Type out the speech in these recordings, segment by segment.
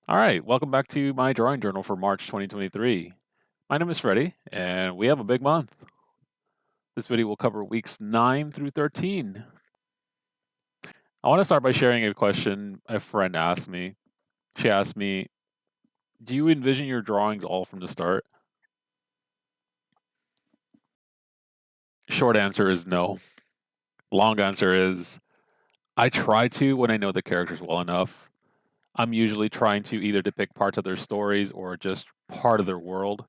All right, welcome back to my drawing journal for March 2023. My name is Freddie, and we have a big month. This video will cover weeks 9 through 13. I want to start by sharing a question a friend asked me. She asked me, do you envision your drawings all from the start? Short answer is no. Long answer is I try to when I know the characters well enough. I'm usually trying to either depict parts of their stories or just part of their world.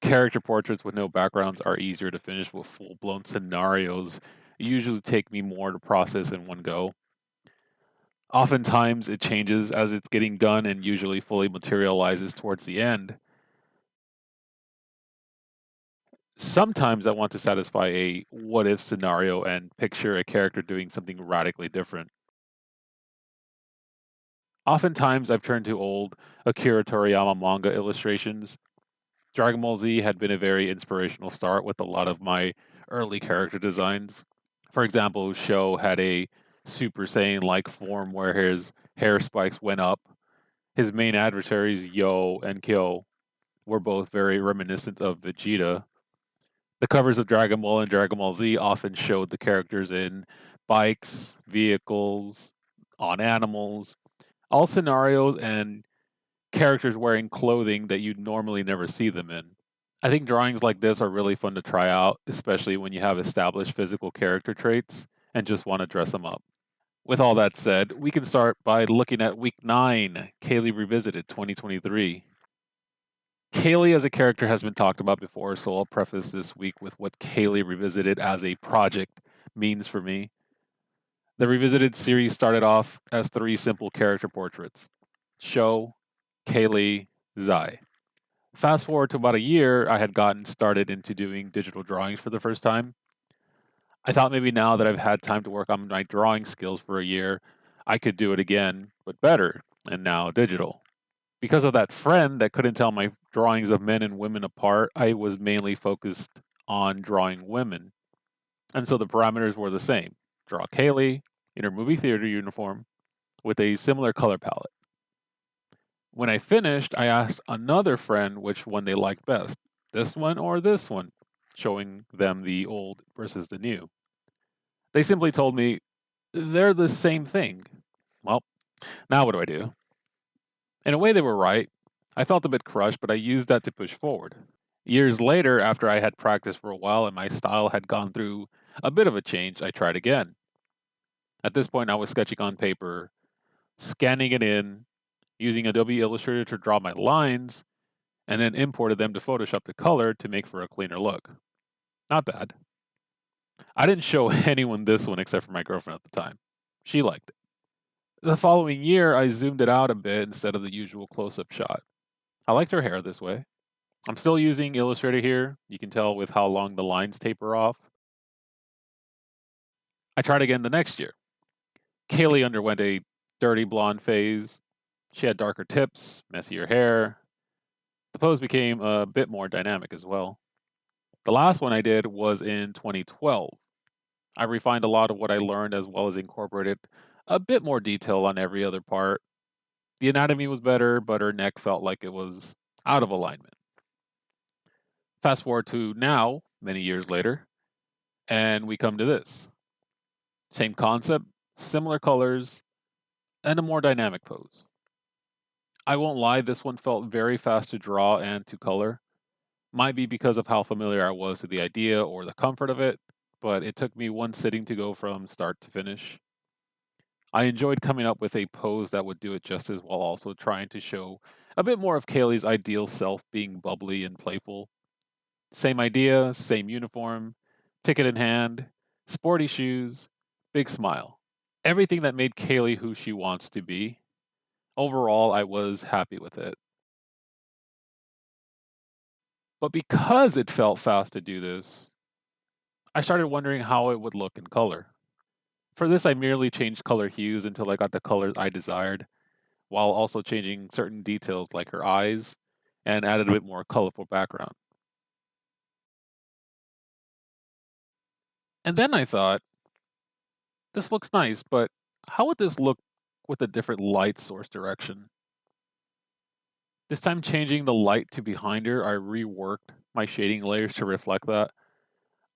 Character portraits with no backgrounds are easier to finish, with full-blown scenarios usually take me more to process in one go. Oftentimes it changes as it's getting done and usually fully materializes towards the end. Sometimes I want to satisfy a what if scenario and picture a character doing something radically different. Oftentimes I've turned to old Akira Toriyama manga illustrations. Dragon Ball Z had been a very inspirational start with a lot of my early character designs. For example, Sho had a Super Saiyan like form where his hair spikes went up. His main adversaries, Yo and Kyo, were both very reminiscent of Vegeta. The covers of Dragon Ball and Dragon Ball Z often showed the characters in bikes, vehicles, on animals, all scenarios and characters wearing clothing that you'd normally never see them in. I think drawings like this are really fun to try out, especially when you have established physical character traits and just want to dress them up. With all that said, we can start by looking at week 9, Kaylee Revisited 2023. Kaylee as a character has been talked about before, so I'll preface this week with what Kaylee Revisited as a project means for me. The Revisited series started off as 3 simple character portraits: Sho, Kaylee, Zai. Fast forward to about a year, I had gotten started into doing digital drawings for the first time. I thought maybe now that I've had time to work on my drawing skills for a year, I could do it again, but better, and now digital. Because of that friend that couldn't tell my drawings of men and women apart, I was mainly focused on drawing women. And so the parameters were the same: draw Kaylee in her movie theater uniform with a similar color palette. When I finished, I asked another friend which one they liked best, this one or this one, showing them the old versus the new. They simply told me they're the same thing. Well, now what do I do? In a way, they were right. I felt a bit crushed, but I used that to push forward. Years later, after I had practiced for a while and my style had gone through a bit of a change, I tried again. At this point, I was sketching on paper, scanning it in, using Adobe Illustrator to draw my lines, and then imported them to Photoshop the color to make for a cleaner look. Not bad. I didn't show anyone this one except for my girlfriend at the time. She liked it. The following year, I zoomed it out a bit instead of the usual close-up shot. I liked her hair this way. I'm still using Illustrator here. You can tell with how long the lines taper off. I tried again the next year. Kaylee underwent a dirty blonde phase. She had darker tips, messier hair. The pose became a bit more dynamic as well. The last one I did was in 2012. I refined a lot of what I learned as well as incorporated a bit more detail on every other part. The anatomy was better, but her neck felt like it was out of alignment. Fast forward to now, many years later, and we come to this. Same concept, similar colors, and a more dynamic pose. I won't lie, this one felt very fast to draw and to color. Might be because of how familiar I was to the idea or the comfort of it, but it took me one sitting to go from start to finish. I enjoyed coming up with a pose that would do it justice while also trying to show a bit more of Kaylee's ideal self being bubbly and playful. Same idea, same uniform, ticket in hand, sporty shoes, big smile. Everything that made Kaylee who she wants to be. Overall, I was happy with it. But because it felt fast to do this, I started wondering how it would look in color. For this, I merely changed color hues until I got the colors I desired, while also changing certain details like her eyes and added a bit more colorful background. And then I thought, this looks nice, but how would this look with a different light source direction? This time changing the light to behind her, I reworked my shading layers to reflect that.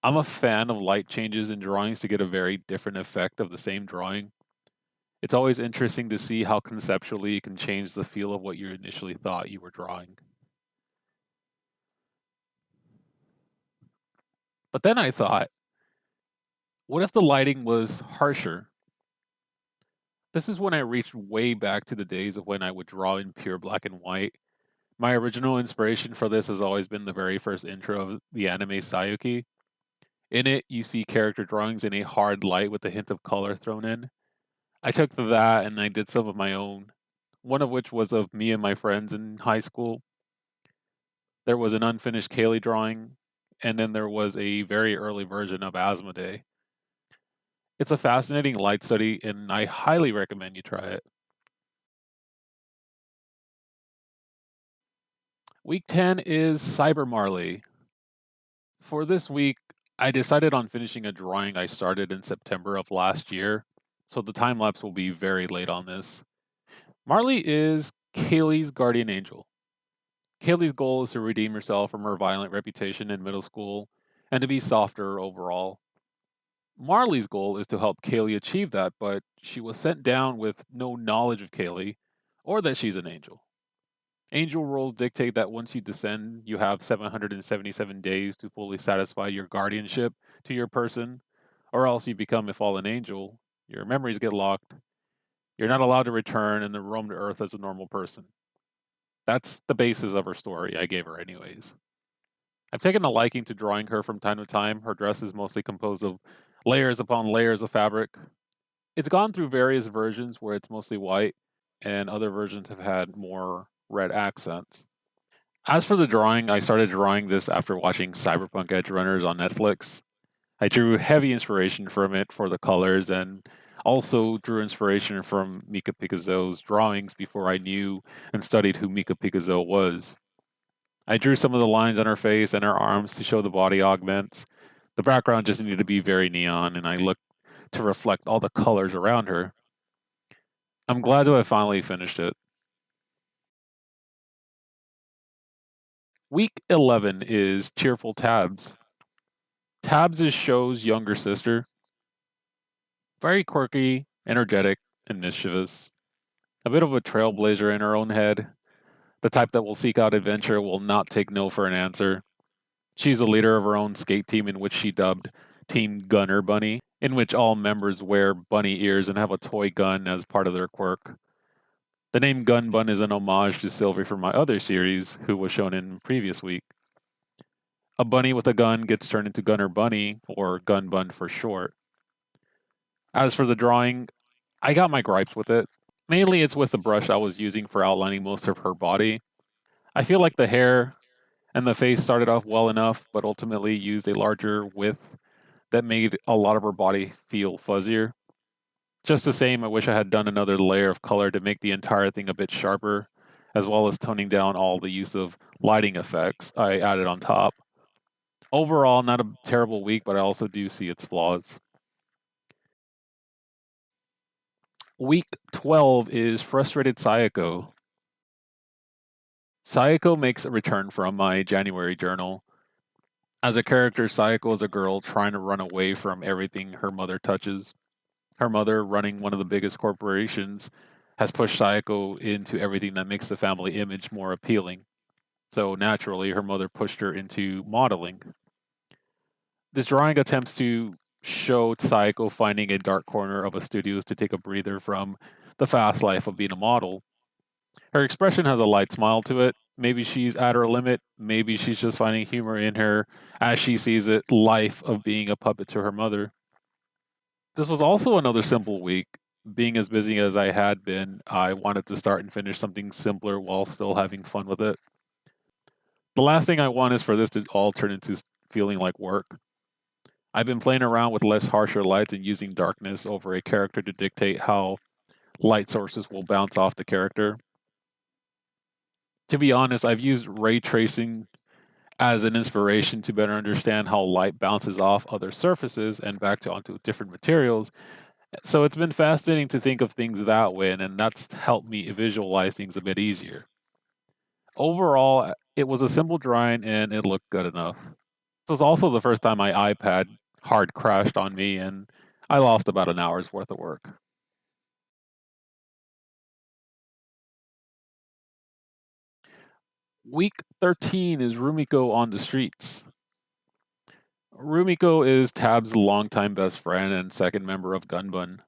I'm a fan of light changes in drawings to get a very different effect of the same drawing. It's always interesting to see how conceptually it can change the feel of what you initially thought you were drawing. But then I thought, what if the lighting was harsher? This is when I reached way back to the days of when I would draw in pure black and white. My original inspiration for this has always been the very first intro of the anime Sayuki. In it, you see character drawings in a hard light with a hint of color thrown in. I took that and I did some of my own, one of which was of me and my friends in high school. There was an unfinished Kaylee drawing, and then there was a very early version of Asmodee. It's a fascinating light study, and I highly recommend you try it. Week 10 is Cyber Marley. For this week, I decided on finishing a drawing I started in September of last year, so the time lapse will be very late on this. Marley is Kaylee's guardian angel. Kaylee's goal is to redeem herself from her violent reputation in middle school and to be softer overall. Marley's goal is to help Kaylee achieve that, but she was sent down with no knowledge of Kaylee or that she's an angel. Angel rules dictate that once you descend, you have 777 days to fully satisfy your guardianship to your person, or else you become a fallen angel. Your memories get locked. You're not allowed to return and then roam the earth as a normal person. That's the basis of her story I gave her, anyways. I've taken a liking to drawing her from time to time. Her dress is mostly composed of layers upon layers of fabric. It's gone through various versions where it's mostly white, and other versions have had more red accents. As for the drawing, I started drawing this after watching Cyberpunk Edge Runners on Netflix. I drew heavy inspiration from it for the colors and also drew inspiration from Mika Pikazo's drawings before I knew and studied who Mika Pikazo was. I drew some of the lines on her face and her arms to show the body augments. The background just needed to be very neon, and I looked to reflect all the colors around her. I'm glad to have finally finished it. Week 11 is Cheerful Tabs. Tabs is Show's younger sister. Very quirky, energetic, and mischievous. A bit of a trailblazer in her own head. The type that will seek out adventure, will not take no for an answer. She's the leader of her own skate team, in which she dubbed Team Gunner Bunny, in which all members wear bunny ears and have a toy gun as part of their quirk. The name Gun Bun is an homage to Sylvie from my other series, who was shown in previous week. A bunny with a gun gets turned into Gunner Bunny, or Gun Bun for short. As for the drawing, I got my gripes with it. Mainly it's with the brush I was using for outlining most of her body. I feel like the hair and the face started off well enough, but ultimately used a larger width that made a lot of her body feel fuzzier. Just the same, I wish I had done another layer of color to make the entire thing a bit sharper, as well as toning down all the use of lighting effects I added on top. Overall, not a terrible week, but I also do see its flaws. Week 12 is Frustrated Sayako. Sayako makes a return from my January journal. As a character, Sayako is a girl trying to run away from everything her mother touches. Her mother, running one of the biggest corporations, has pushed Sayako into everything that makes the family image more appealing. So naturally, her mother pushed her into modeling. This drawing attempts to show Sayako finding a dark corner of a studios to take a breather from the fast life of being a model. Her expression has a light smile to it. Maybe she's at her limit. Maybe she's just finding humor in her, as she sees it, life of being a puppet to her mother. This was also another simple week. Being as busy as I had been, I wanted to start and finish something simpler while still having fun with it. The last thing I want is for this to all turn into feeling like work. I've been playing around with less harsher lights and using darkness over a character to dictate how light sources will bounce off the character. To be honest, I've used ray tracing as an inspiration to better understand how light bounces off other surfaces and back onto different materials. So it's been fascinating to think of things that way, and that's helped me visualize things a bit easier. Overall, it was a simple drawing and it looked good enough. This was also the first time my iPad hard crashed on me and I lost about an hour's worth of work. Week 13 is Rumiko on the streets. Rumiko is Tab's longtime best friend and second member of Gunbun.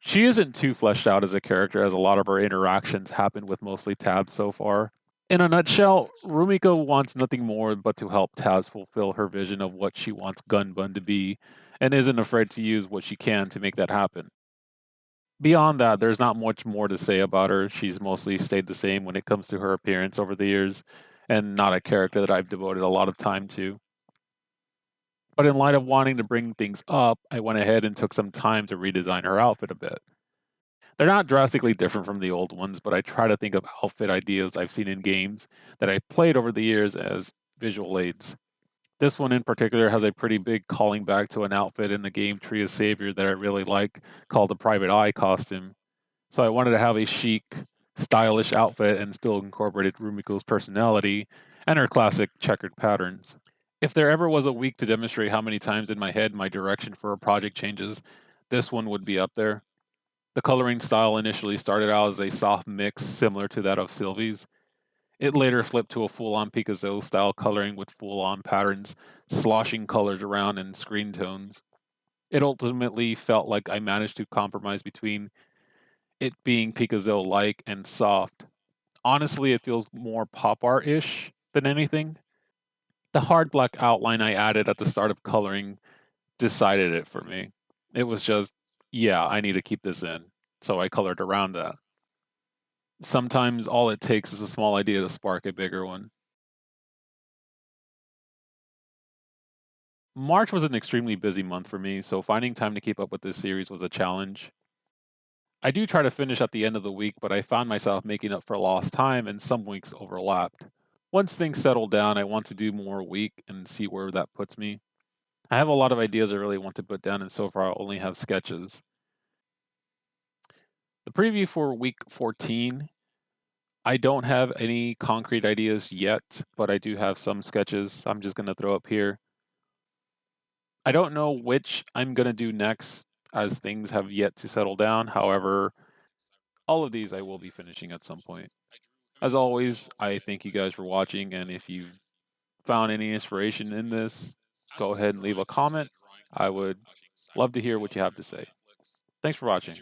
She isn't too fleshed out as a character, as a lot of her interactions happen with mostly Tab so far. In a nutshell, Rumiko wants nothing more but to help Tab fulfill her vision of what she wants Gunbun to be, and isn't afraid to use what she can to make that happen. Beyond that, there's not much more to say about her. She's mostly stayed the same when it comes to her appearance over the years, and not a character that I've devoted a lot of time to. But in light of wanting to bring things up, I went ahead and took some time to redesign her outfit a bit. They're not drastically different from the old ones, but I try to think of outfit ideas I've seen in games that I've played over the years as visual aids. This one in particular has a pretty big calling back to an outfit in the game Tree of Savior that I really like called the Private Eye costume. So I wanted to have a chic, stylish outfit and still incorporated Rumiko's personality and her classic checkered patterns. If there ever was a week to demonstrate how many times in my head my direction for a project changes, this one would be up there. The coloring style initially started out as a soft mix similar to that of Sylvie's. It later flipped to a full-on Picasso style coloring with full-on patterns, sloshing colors around and screen tones. It ultimately felt like I managed to compromise between it being Picasso-like and soft. Honestly, it feels more pop art-ish than anything. The hard black outline I added at the start of coloring decided it for me. It was just, yeah, I need to keep this in. So I colored around that. Sometimes all it takes is a small idea to spark a bigger one. March was an extremely busy month for me, so finding time to keep up with this series was a challenge. I do try to finish at the end of the week, but I found myself making up for lost time and some weeks overlapped. Once things settle down, I want to do more a week and see where that puts me. I have a lot of ideas I really want to put down, and so far I only have sketches. The preview for week 14, I don't have any concrete ideas yet, but I do have some sketches I'm just going to throw up here. I don't know which I'm going to do next, as things have yet to settle down. However, all of these I will be finishing at some point. As always, I thank you guys for watching, and if you've found any inspiration in this, go ahead and leave a comment. I would love to hear what you have to say. Thanks for watching.